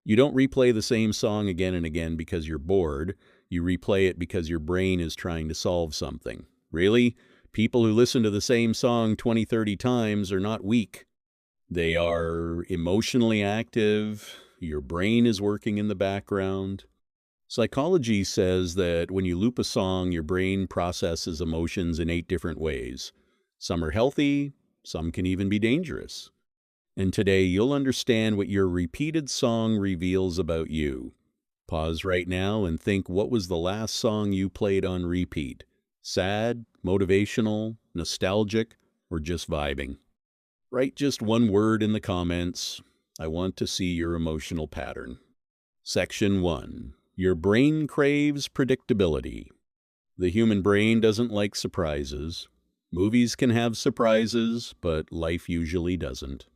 You don't replay the same song again and again because you're bored. You replay it because your brain is trying to solve something. Really? People who listen to the same song 20, 30 times are not weak. They are emotionally active. Your brain is working in the background. Psychology says that when you loop a song, your brain processes emotions in 8 different ways. Some are healthy, some can even be dangerous. And today you'll understand what your repeated song reveals about you. Pause right now and think, what was the last song you played on repeat? Sad, motivational, nostalgic, or just vibing? Write just one word in the comments. I want to see your emotional pattern. Section 1. Your brain craves predictability. The human brain doesn't like surprises. Movies can have surprises, but life usually doesn't.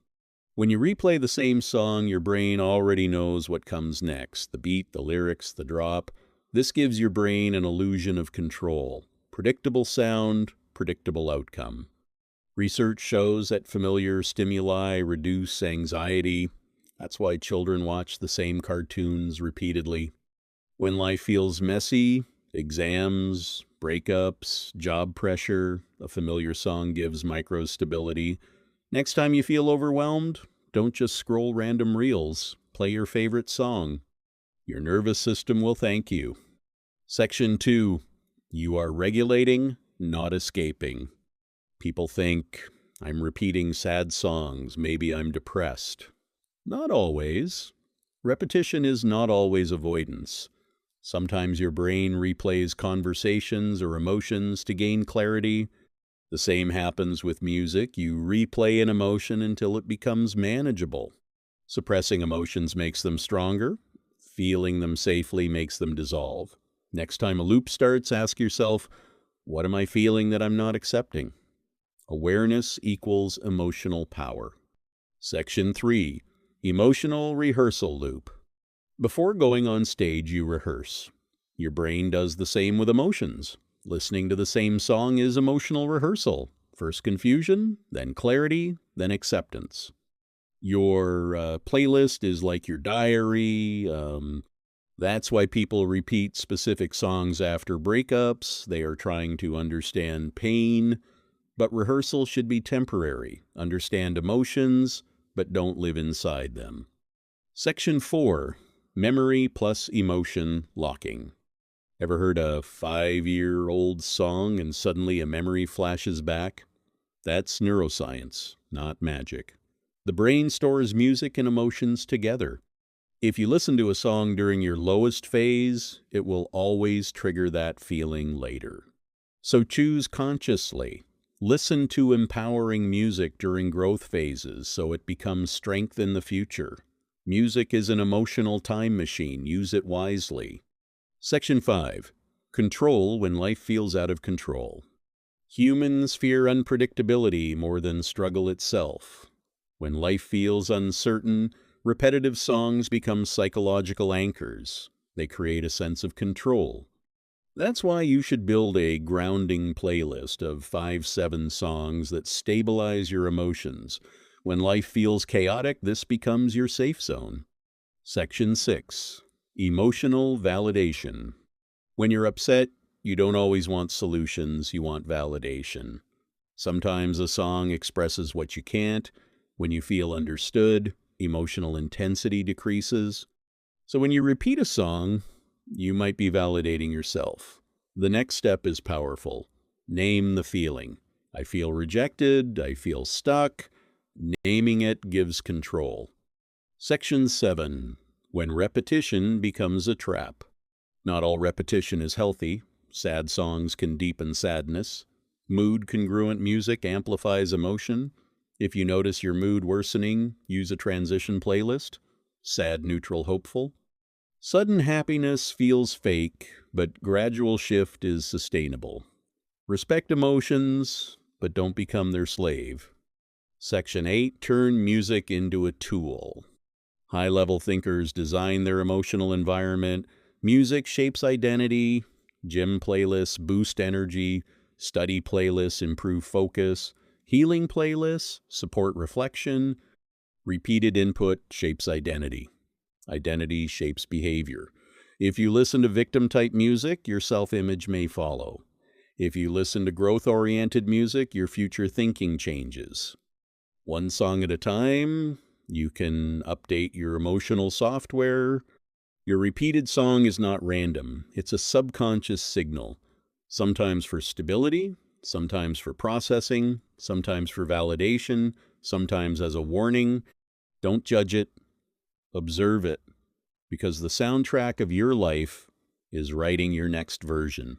When you replay the same song, your brain already knows what comes next: the beat, the lyrics, the drop. This gives your brain an illusion of control. Predictable sound, predictable outcome. Research shows that familiar stimuli reduce anxiety. That's why children watch the same cartoons repeatedly. When life feels messy, exams, breakups, job pressure, a familiar song gives micro-stability. Next time you feel overwhelmed, don't just scroll random reels. Play your favorite song. Your nervous system will thank you. Section 2. You are regulating, not escaping. People think, I'm repeating sad songs, maybe I'm depressed. Not always. Repetition is not always avoidance. Sometimes your brain replays conversations or emotions to gain clarity. The same happens with music. You replay an emotion until it becomes manageable. Suppressing emotions makes them stronger. Feeling them safely makes them dissolve. Next time a loop starts, ask yourself, what am I feeling that I'm not accepting? Awareness equals emotional power. Section 3. Emotional rehearsal loop. Before going on stage, you rehearse. Your brain does the same with emotions. Listening to the same song is emotional rehearsal. First confusion, then clarity, then acceptance. Your playlist is like your diary. That's why people repeat specific songs after breakups. They are trying to understand pain. But rehearsal should be temporary. Understand emotions, but don't live inside them. Section 4. Memory plus emotion locking. Ever heard a 5-year-old song and suddenly a memory flashes back? That's neuroscience, not magic. The brain stores music and emotions together. If you listen to a song during your lowest phase, it will always trigger that feeling later. So choose consciously. Listen to empowering music during growth phases so it becomes strength in the future. Music is an emotional time machine. Use it wisely. Section 5. Control when life feels out of control. Humans fear unpredictability more than struggle itself. When life feels uncertain, repetitive songs become psychological anchors. They create a sense of control. That's why you should build a grounding playlist of 5-7 songs that stabilize your emotions. When life feels chaotic, this becomes your safe zone. Section 6. Emotional validation. When you're upset, you don't always want solutions, you want validation. Sometimes a song expresses what you can't. When you feel understood, emotional intensity decreases. So when you repeat a song, you might be validating yourself. The next step is powerful. Name the feeling. I feel rejected. I feel stuck. Naming it gives control. Section 7. When repetition becomes a trap. Not all repetition is healthy. Sad songs can deepen sadness. Mood-congruent music amplifies emotion. If you notice your mood worsening, use a transition playlist. Sad, neutral, hopeful. Sudden happiness feels fake, but gradual shift is sustainable. Respect emotions, but don't become their slave. Section 8. Turn music into a tool. High-level thinkers design their emotional environment. Music shapes identity. Gym playlists boost energy. Study playlists improve focus. Healing playlists support reflection. Repeated input shapes identity. Identity shapes behavior. If you listen to victim-type music, your self-image may follow. If you listen to growth-oriented music, your future thinking changes. One song at a time, you can update your emotional software. Your repeated song is not random. It's a subconscious signal, sometimes for stability, sometimes for processing, sometimes for validation, sometimes as a warning. Don't judge it, observe it, because the soundtrack of your life is writing your next version.